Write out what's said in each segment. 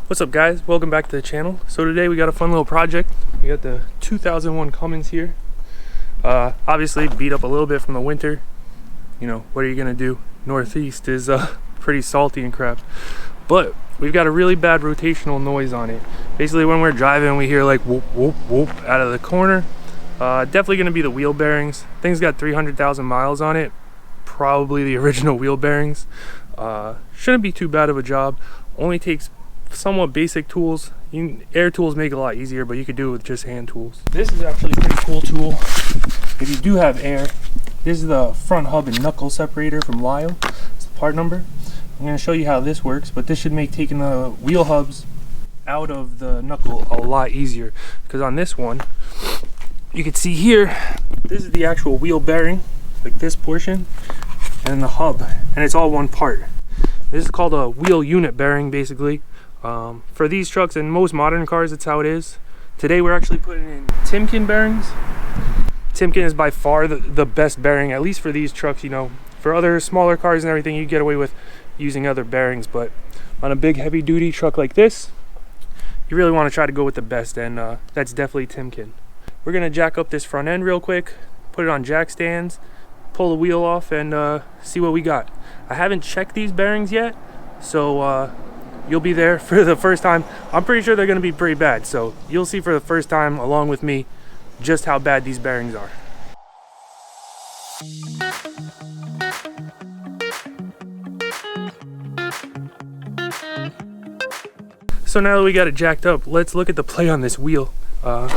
What's up guys, welcome back to the channel. So today we got a fun little project. We got the 2001 Cummins here. Obviously beat up a little bit from the winter. You know, what are you gonna do? Northeast is pretty salty and crap. But we've got a really bad rotational noise on it. Basically when we're driving we hear like whoop whoop whoop out of the corner. Definitely gonna be the wheel bearings. Thing's got 300,000 miles on it. Probably the original wheel bearings. Shouldn't be too bad of a job. Only takes somewhat basic tools. Air tools make it a lot easier, but you could do it with just hand tools. This is actually a pretty cool tool. If you do have air, this is the front hub and knuckle separator from Lyle. It's the part number. I'm going to show you how this works, but this should make taking the wheel hubs out of the knuckle a lot easier. Because on this one, you can see here, this is the actual wheel bearing, like this portion, and the hub, and it's all one part. This is called a wheel unit bearing, basically. For these trucks and most modern cars, that's how it is. Today we're actually putting in Timken bearings. Timken is by far the best bearing, at least for these trucks. You know, for other smaller cars and everything, you get away with using other bearings, but on a big heavy duty truck like this, you really want to try to go with the best, and that's definitely Timken. We're going to jack up this front end real quick, put it on jack stands, pull the wheel off, and see what we got. I haven't checked these bearings yet, so you'll be there for the first time. I'm pretty sure they're going to be pretty bad, so you'll see for the first time along with me just how bad these bearings are. So now that we got it jacked up, let's look at the play on this wheel. You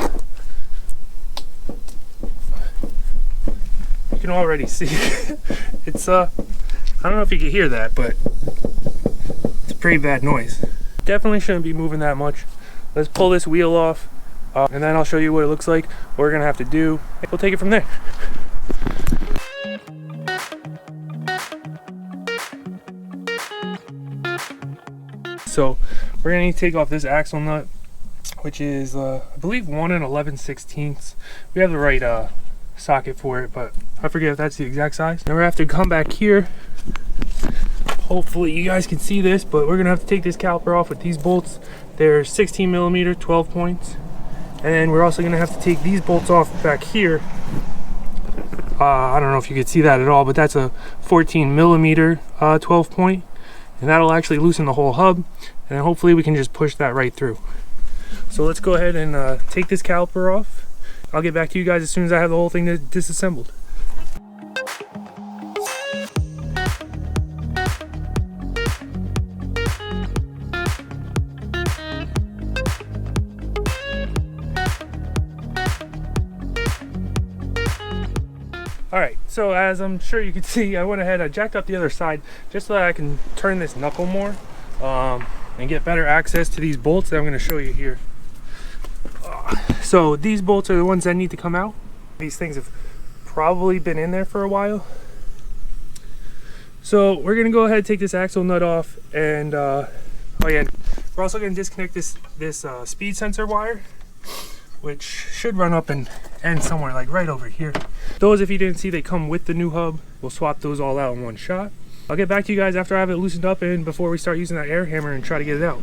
can already see it's I don't know if you can hear that, but it's a pretty bad noise. Definitely shouldn't be moving that much. Let's pull this wheel off, and then I'll show you what it looks like, what we're gonna have to do. We'll take it from there. So we're gonna need to take off this axle nut, which is I believe 1 11/16. We have the right socket for it, but I forget if that's the exact size. Now we're gonna have to come back here. Hopefully you guys can see this, but we're gonna have to take this caliper off with these bolts. They're 16mm, 12 points. And then we're also gonna have to take these bolts off back here. I don't know if you could see that at all, but that's a 14mm 12 point. And that'll actually loosen the whole hub. And then hopefully we can just push that right through. So let's go ahead and take this caliper off. I'll get back to you guys as soon as I have the whole thing disassembled. Alright, so as I'm sure you can see, I went ahead, I jacked up the other side just so that I can turn this knuckle more and get better access to these bolts that I'm going to show you here. So these bolts are the ones that need to come out. These things have probably been in there for a while. So we're going to go ahead and take this axle nut off, and oh yeah, we're also going to disconnect this speed sensor wire, which should run up and end somewhere like right over here. Those, if you didn't see, they come with the new hub. We'll swap those all out in one shot. I'll get back to you guys after I have it loosened up and before we start using that air hammer and try to get it out.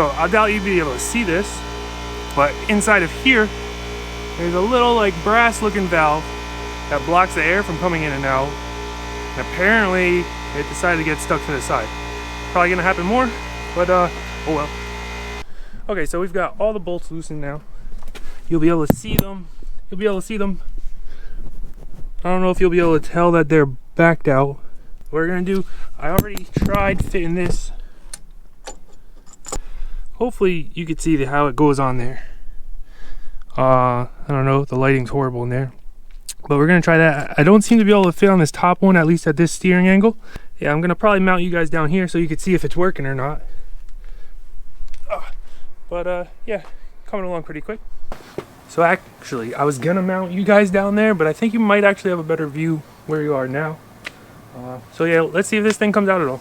So I doubt you'd be able to see this, but inside of here, there's a little like brass looking valve that blocks the air from coming in and out. And apparently it decided to get stuck to the side. Probably gonna happen more, but oh well. Okay, so we've got all the bolts loosened now. You'll be able to see them. You'll be able to see them. I don't know if you'll be able to tell that they're backed out. What we're gonna do, I already tried fitting this. Hopefully you could see how it goes on there. I don't know, the lighting's horrible in there. But we're gonna try that. I don't seem to be able to fit on this top one, at least at this steering angle. Yeah, I'm gonna probably mount you guys down here so you can see if it's working or not. Yeah, coming along pretty quick. So actually, I was gonna mount you guys down there, but I think you might actually have a better view where you are now. So yeah, let's see if this thing comes out at all.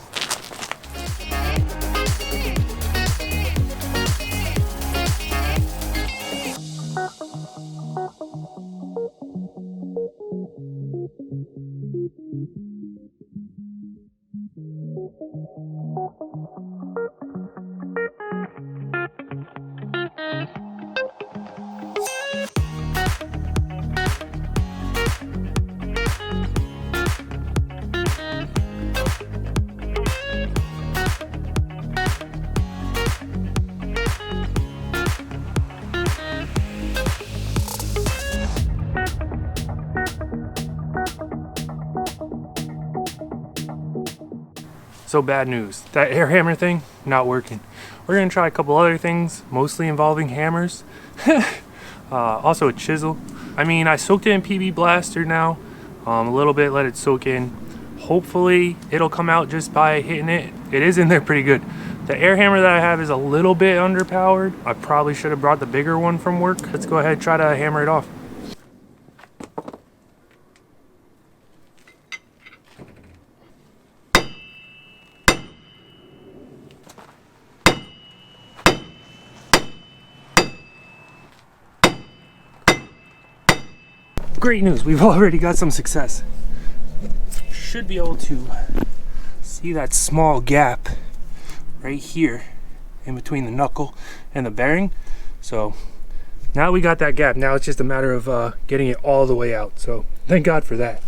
So bad news, that air hammer thing, not working. We're gonna try a couple other things, mostly involving hammers. Also a chisel. I mean, I soaked it in PB Blaster now, a little bit, let it soak in. Hopefully it'll come out just by hitting it. It is in there pretty good. The air hammer that I have is a little bit underpowered. I probably should have brought the bigger one from work. Let's go ahead and try to hammer it off. Great news, we've already got some success. Should be able to see that small gap right here in between the knuckle and the bearing. So now we got that gap. Now it's just a matter of getting it all the way out. So thank God for that.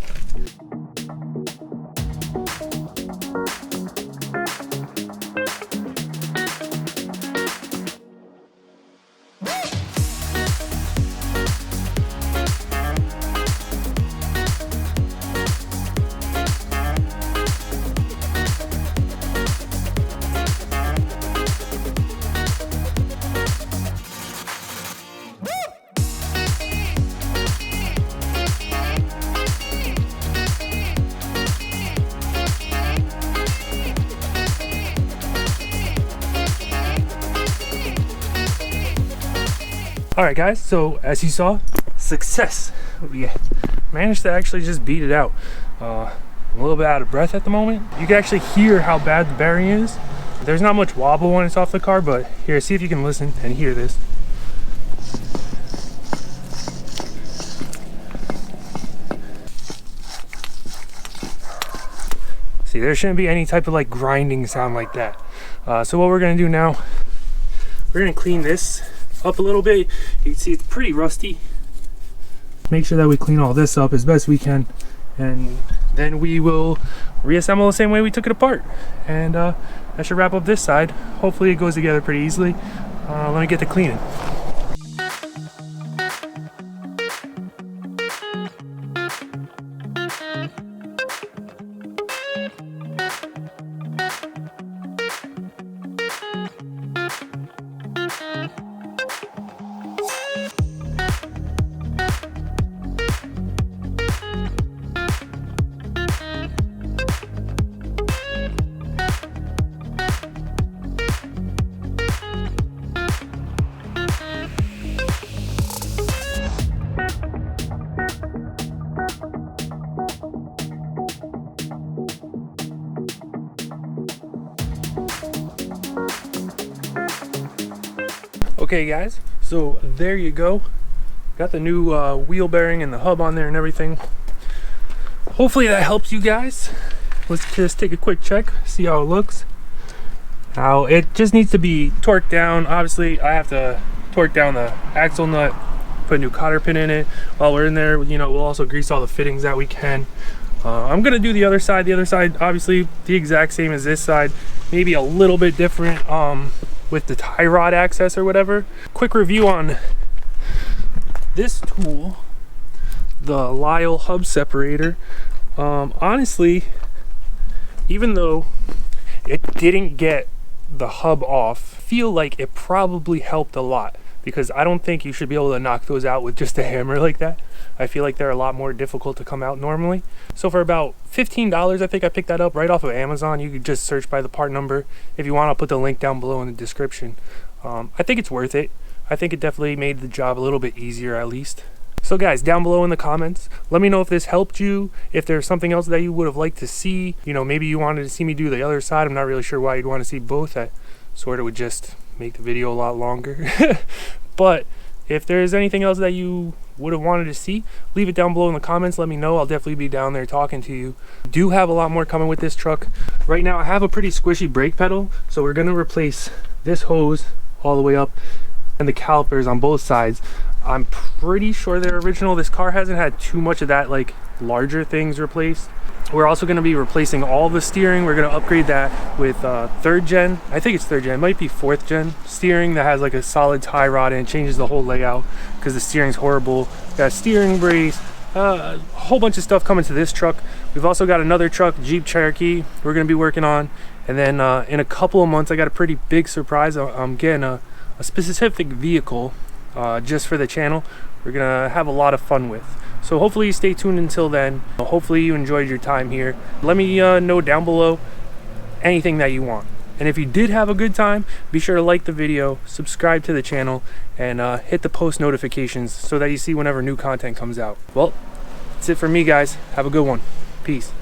Alright guys, so as you saw, success. We managed to actually just beat it out. I'm a little bit out of breath at the moment. You can actually hear how bad the bearing is. There's not much wobble when it's off the car, but here, see if you can listen and hear this. See, there shouldn't be any type of like grinding sound like that. So what we're gonna do now, we're gonna clean this up a little bit. You can see it's pretty rusty. Make sure that we clean all this up as best we can, and then we will reassemble the same way we took it apart. And that should wrap up this side. Hopefully it goes together pretty easily. Let me get to cleaning. Okay guys, so there you go. Got the new wheel bearing and the hub on there and everything. Hopefully that helps you guys. Let's just take a quick check, see how it looks. Now it just needs to be torqued down. Obviously I have to torque down the axle nut, put a new cotter pin in it. While we're in there, you know, we'll also grease all the fittings that we can. I'm gonna do the other side. The other side, obviously, the exact same as this side, maybe a little bit different with the tie rod access or whatever. Quick review on this tool, the Lyle hub separator. Honestly, even though it didn't get the hub off, I feel like it probably helped a lot, because I don't think you should be able to knock those out with just a hammer like that. I feel like they're a lot more difficult to come out normally. So for about $15, I think I picked that up right off of Amazon. You could just search by the part number. If you want, I'll put the link down below in the description. I think it's worth it. I think it definitely made the job a little bit easier at least. So guys, down below in the comments, let me know if this helped you, if there's something else that you would have liked to see. You know, maybe you wanted to see me do the other side. I'm not really sure why you'd want to see both. That sort of would just make the video a lot longer. But if there's anything else that you would have wanted to see, leave it down below in the comments. Let me know. I'll definitely be down there talking to you. Do have a lot more coming with this truck. Right now I have a pretty squishy brake pedal, so we're going to replace this hose all the way up and the calipers on both sides. I'm pretty sure they're original. This car hasn't had too much of that, like larger things replaced. We're also going to be replacing all the steering. We're going to upgrade that with 3rd gen. I think it's 3rd gen. It might be 4th gen steering that has like a solid tie rod, and it changes the whole layout because the steering's horrible. Got a steering brace, a whole bunch of stuff coming to this truck. We've also got another truck, Jeep Cherokee, we're going to be working on. And then in a couple of months, I got a pretty big surprise. I'm getting a specific vehicle just for the channel. We're going to have a lot of fun with. So hopefully you stay tuned until then. Hopefully you enjoyed your time here. Let me know down below anything that you want. And if you did have a good time, be sure to like the video, subscribe to the channel, and hit the post notifications so that you see whenever new content comes out. Well, that's it for me, guys. Have a good one. Peace.